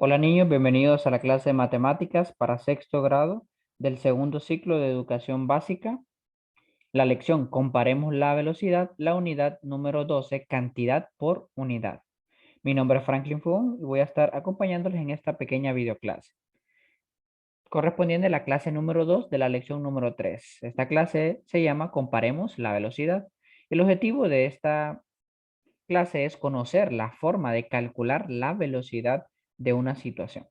Hola niños, bienvenidos a la clase de matemáticas para sexto grado del segundo ciclo de educación básica. La lección Comparemos la velocidad, la unidad número 12, cantidad por unidad. Mi nombre es Franklin Fung y voy a estar acompañándoles en esta pequeña videoclase, correspondiente a la clase número 2 de la lección número 3. Esta clase se llama Comparemos la velocidad. El objetivo de esta clase es conocer la forma de calcular la velocidad de una situación.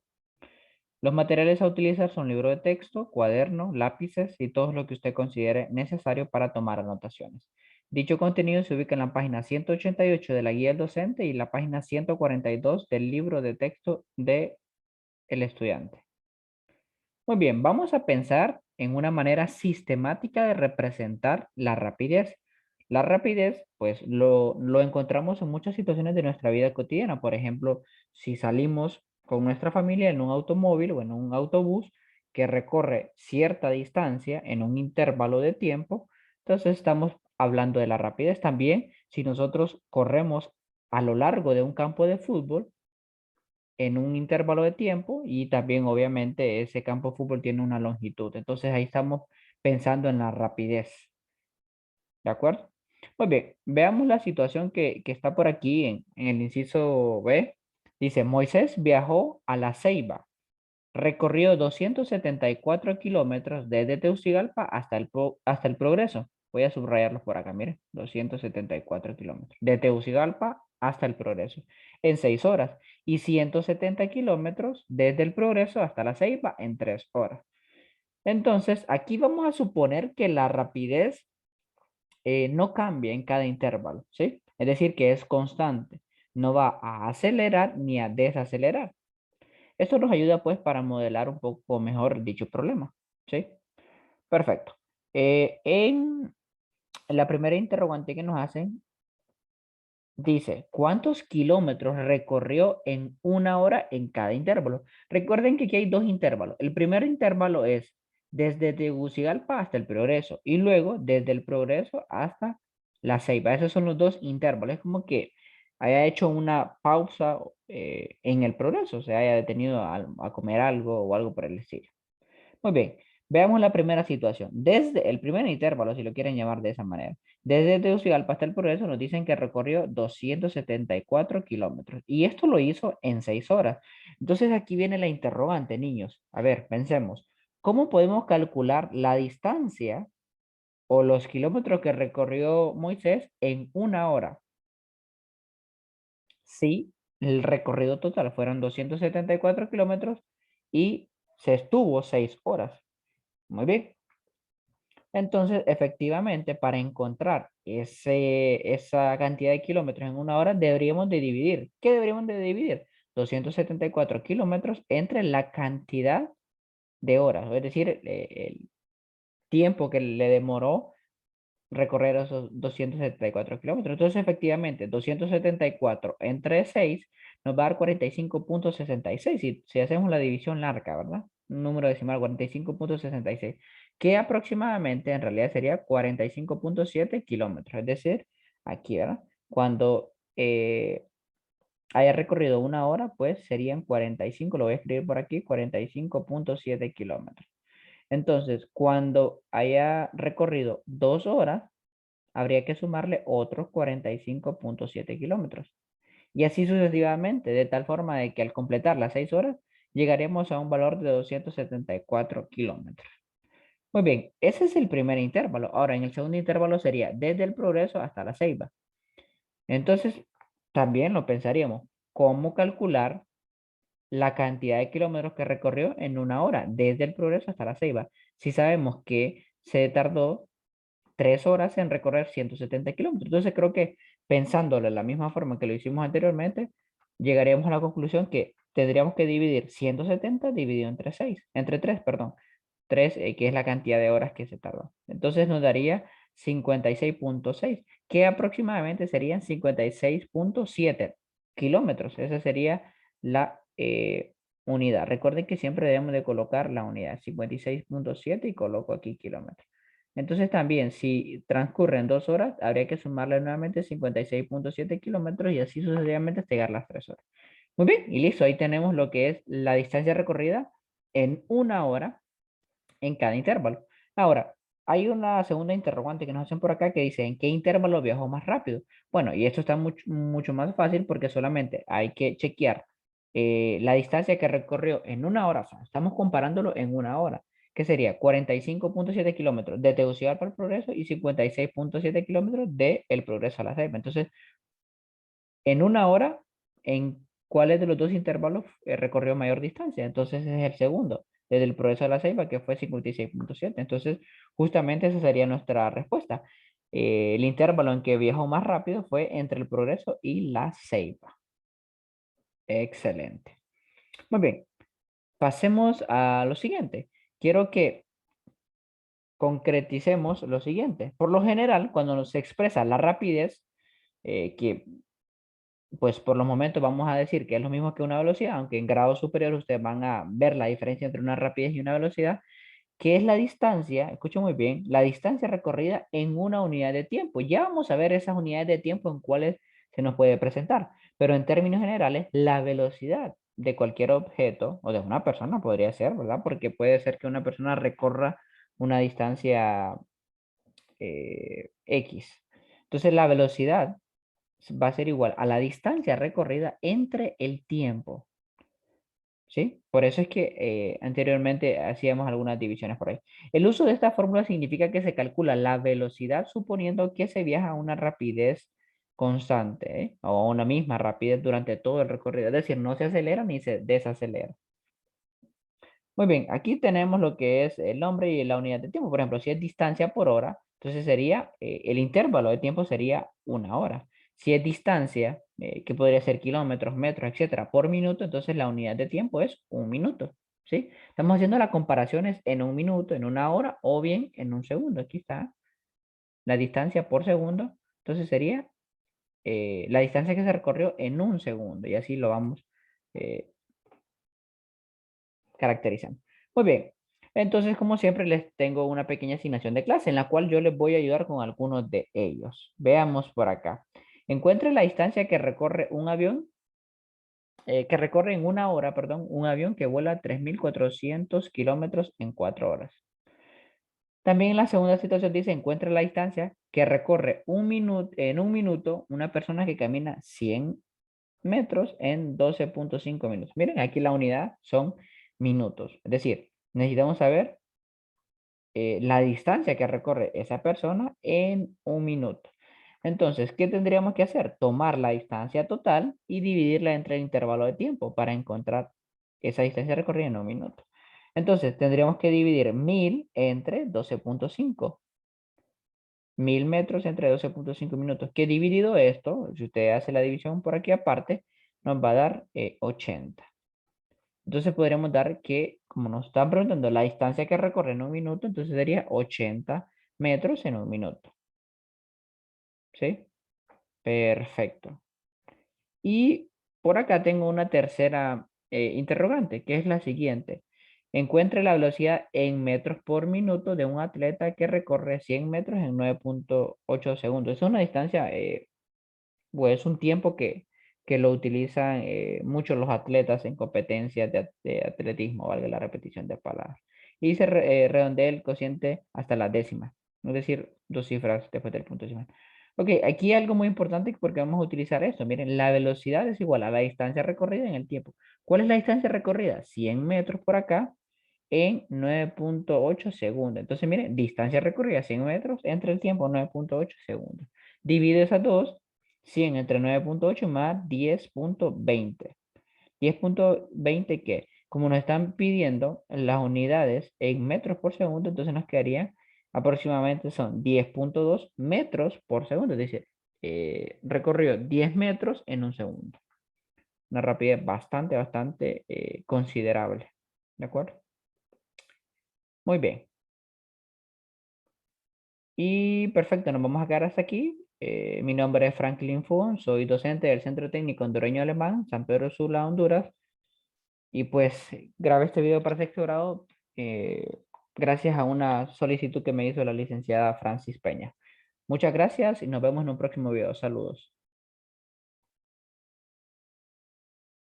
Los materiales a utilizar son libro de texto, cuaderno, lápices y todo lo que usted considere necesario para tomar anotaciones. Dicho contenido se ubica en la página 188 de la guía del docente y la página 142 del libro de texto del estudiante. Muy bien, vamos a pensar en una manera sistemática de representar la rapidez. La rapidez, pues lo encontramos en muchas situaciones de nuestra vida cotidiana. Por ejemplo, si salimos con nuestra familia en un automóvil o en un autobús que recorre cierta distancia en un intervalo de tiempo, entonces estamos hablando de la rapidez. También, si nosotros corremos a lo largo de un campo de fútbol, en un intervalo de tiempo y también obviamente ese campo de fútbol tiene una longitud. Entonces ahí estamos pensando en la rapidez. ¿De acuerdo? Muy bien, veamos la situación que está por aquí en el inciso B. Dice, Moisés viajó a La Ceiba, recorrió 274 kilómetros desde Tegucigalpa hasta el Progreso. Voy a subrayarlos por acá, miren, 274 kilómetros. De Tegucigalpa hasta el Progreso en 6 horas y 170 kilómetros desde el Progreso hasta La Ceiba en 3 horas. Entonces, aquí vamos a suponer que la rapidez no cambia en cada intervalo, ¿sí? Es decir, que es constante. No va a acelerar ni a desacelerar. Esto nos ayuda pues para modelar un poco mejor dicho problema, ¿sí? Perfecto. En la primera interrogante que nos hacen, dice, ¿cuántos kilómetros recorrió en una hora en cada intervalo? Recuerden que aquí hay dos intervalos. El primer intervalo es desde Tegucigalpa hasta el Progreso y luego desde el Progreso hasta La Ceiba. Esos son los dos intervalos. Es como que haya hecho una pausa en el Progreso, se haya detenido a comer algo o algo por el estilo. Muy bien, veamos la primera situación. Desde el primer intervalo, si lo quieren llamar de esa manera, desde Tegucigalpa hasta el Progreso nos dicen que recorrió 274 kilómetros y esto lo hizo en 6 horas. Entonces aquí viene la interrogante, niños. A ver, pensemos, ¿cómo podemos calcular la distancia o los kilómetros que recorrió Moisés en una hora? Si el recorrido total fueron 274 kilómetros y se estuvo 6 horas. Muy bien. Entonces, efectivamente, para encontrar esa cantidad de kilómetros en una hora, deberíamos de dividir. ¿Qué deberíamos de dividir? 274 kilómetros entre la cantidad de horas, es decir, el tiempo que le demoró recorrer esos 274 kilómetros. Entonces, efectivamente, 274 entre 6 nos va a dar 45,66. Si hacemos la división larga, ¿verdad? Un número decimal, 45,66, que aproximadamente en realidad sería 45,7 kilómetros. Es decir, aquí, ¿verdad? Cuando haya recorrido una hora, pues serían 45, lo voy a escribir por aquí, 45,7 kilómetros. Entonces, cuando haya recorrido 2 horas, habría que sumarle otros 45,7 kilómetros. Y así sucesivamente, de tal forma de que al completar las 6 horas, llegaremos a un valor de 274 kilómetros. Muy bien, ese es el primer intervalo. Ahora, en el segundo intervalo sería desde el Progreso hasta la Ceiba. Entonces, también lo pensaríamos, ¿cómo calcular la cantidad de kilómetros que recorrió en una hora, desde el Progreso hasta la Ceiba? Si sabemos que se tardó 3 horas en recorrer 170 kilómetros. Entonces creo que pensándolo de la misma forma que lo hicimos anteriormente, llegaríamos a la conclusión que tendríamos que dividir 170 dividido entre 6, entre 3, perdón, 3, que es la cantidad de horas que se tardó. Entonces nos daría 56,6, que aproximadamente serían 56,7 kilómetros. Esa sería la unidad. Recuerden que siempre debemos de colocar la unidad, 56,7 y coloco aquí kilómetros. Entonces también, si transcurren 2 horas, habría que sumarle nuevamente 56,7 kilómetros y así sucesivamente hasta llegar a las 3 horas. Muy bien, y listo, ahí tenemos lo que es la distancia recorrida en una hora en cada intervalo. Ahora, hay una segunda interrogante que nos hacen por acá que dice, ¿en qué intervalo viajó más rápido? Bueno, y esto está mucho más fácil porque solamente hay que chequear la distancia que recorrió en una hora, o sea, estamos comparándolo en una hora, que sería 45,7 kilómetros de Tegucigalpa al Progreso y 56,7 kilómetros de El Progreso a La Ceiba. Entonces, en una hora, ¿en cuáles de los dos intervalos recorrió mayor distancia? Entonces ese es el segundo, desde el Progreso a La Ceiba, que fue 56,7. Entonces, justamente esa sería nuestra respuesta. El intervalo en que viajó más rápido fue entre el Progreso y La Ceiba. Excelente. Muy bien, pasemos a lo siguiente. Quiero que concreticemos lo siguiente. Por lo general, cuando se expresa la rapidez, que pues por los momentos vamos a decir que es lo mismo que una velocidad, aunque en grado superior ustedes van a ver la diferencia entre una rapidez y una velocidad, que es la distancia, escuchen muy bien, la distancia recorrida en una unidad de tiempo. Ya vamos a ver esas unidades de tiempo en cuáles se nos puede presentar, pero en términos generales, la velocidad de cualquier objeto o de una persona podría ser, ¿verdad? Porque puede ser que una persona recorra una distancia X. Entonces, la velocidad va a ser igual a la distancia recorrida entre el tiempo, ¿sí? Por eso es que anteriormente hacíamos algunas divisiones por ahí. El uso de esta fórmula significa que se calcula la velocidad suponiendo que se viaja a una rapidez constante, ¿eh? O a una misma rapidez durante todo el recorrido. Es decir, no se acelera ni se desacelera. Muy bien, aquí tenemos lo que es el nombre y la unidad de tiempo. Por ejemplo, si es distancia por hora, entonces sería, el intervalo de tiempo sería una hora. Si es distancia, que podría ser kilómetros, metros, etcétera, por minuto, entonces la unidad de tiempo es un minuto, ¿sí? Estamos haciendo las comparaciones en un minuto, en una hora o bien en un segundo. Aquí está la distancia por segundo. Entonces sería la distancia que se recorrió en un segundo y así lo vamos eh, caracterizando. Muy bien. Entonces, como siempre, les tengo una pequeña asignación de clase en la cual yo les voy a ayudar con algunos de ellos. Veamos por acá. Encuentre la distancia que recorre un avión, que recorre en una hora, perdón, un avión que vuela 3.400 kilómetros en 4 horas. También en la segunda situación dice, encuentre la distancia que recorre en un minuto una persona que camina 100 metros en 12,5 minutos. Miren, aquí la unidad son minutos. Es decir, necesitamos saber la distancia que recorre esa persona en un minuto. Entonces, ¿qué tendríamos que hacer? Tomar la distancia total y dividirla entre el intervalo de tiempo para encontrar esa distancia recorrida en un minuto. Entonces, tendríamos que dividir 1000 entre 12,5. 1000 metros entre 12,5 minutos. Que dividido esto, si usted hace la división por aquí aparte, nos va a dar 80. Entonces podríamos dar que, como nos están preguntando la distancia que recorre en un minuto, entonces sería 80 metros en un minuto. ¿Sí? Perfecto. Y por acá tengo una tercera interrogante, que es la siguiente. Encuentre la velocidad en metros por minuto de un atleta que recorre 100 metros en 9,8 segundos. Es una distancia, pues es un tiempo que lo utilizan muchos los atletas en competencias de atletismo, valga la repetición de palabras. Y se redondea el cociente hasta la décima, es decir, dos cifras después del punto decimal. Ok, aquí hay algo muy importante porque vamos a utilizar esto. Miren, la velocidad es igual a la distancia recorrida en el tiempo. ¿Cuál es la distancia recorrida? 100 metros por acá en 9,8 segundos. Entonces, miren, distancia recorrida 100 metros entre el tiempo 9,8 segundos. Divide esas dos, 100 entre 9,8 más 10,20. 10,20 que, como nos están pidiendo las unidades en metros por segundo, entonces nos quedarían aproximadamente son 10,2 metros por segundo. Es decir, recorrió 10 metros en un segundo. Una rapidez bastante considerable. ¿De acuerdo? Muy bien. Y perfecto, nos vamos a quedar hasta aquí. Mi nombre es Franklin Fun, soy docente del Centro Técnico Hondureño Alemán, San Pedro Sula, Honduras. Y pues grabé este video para sexto grado gracias a una solicitud que me hizo la licenciada Francis Peña. Muchas gracias y nos vemos en un próximo video. Saludos.